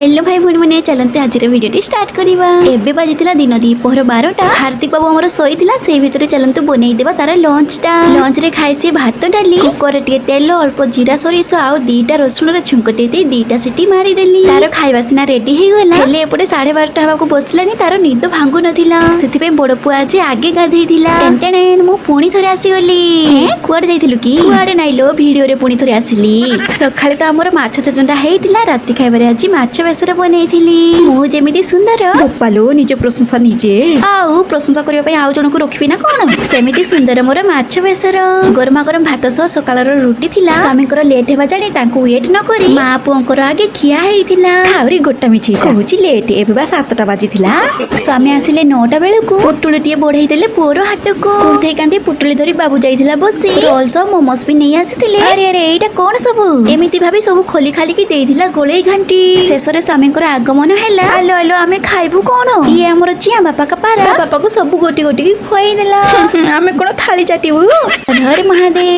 Hello भाई भूणी मैंने चलते आज भिडियो स्टार्ट करवा एबे बाजिला दिन दीपहर 12टा हार्दिक बाबू आमर शोईला से भितर चलते बनईदेवा तार लंचटा लंच रे खाई सी भात डाली कुकर टे तेल अल्प जीरा सोरिष आउ दीटा रसुण छुंकटे दे दीटा सीटी मारिदेली तार खाଇବା सिना रेडी हो गला हेले एपटे 12:30 हवा को बसलानी तार निद भांगु नथिला सेति बड़ पुआ आज आगे गाधेइथिला टेंटेन मु पुणी थरे आसी गली कुआडे जाइथिलु की कुआडे नाइलो वीडियो रे पुणी थरे आसिली सखाले तो हमर माछ चचंडा हेइथिला राति खाइबारे आज माछ बेसर बनैथिली मु जेमिति सुंदर गोपालो निज प्रशंसा निजे आउ प्रशंसा करिया पई आउ जणको रखिबी ना कोन सेमिति सुंदर मोर माछ बेसर गरमा गरम भात सह सकाळर रोटी थिला स्वामीकर लेट हेबा जानी तांको वेट न करी मा पुंकर आगे खिया हेइथिला खावरी गोटा मिछि कहूची लेट एबे बा 7टा बाजिथिला स्वामी आसिले 9टा बेलको पुटुळटिए बढाई देले पोरो हाटको उठै कांदी पुटुळी धरी बाबू जाइथिला बसी रोल सह मोमोस भी नै आसिथिले अरे अरे एटा कोन सब एमिति भाबी सब खोली खाली की देइथिला गोळेई घंटी शेषरे स्वामीकर आगमन हैला आलो आलो आमे खाइबु कोन ये हमर चिया बापा का पारा बापा को सब गोटी गोटी खुआई देला आमे कोन थाली चाटिबु हरे महादेव।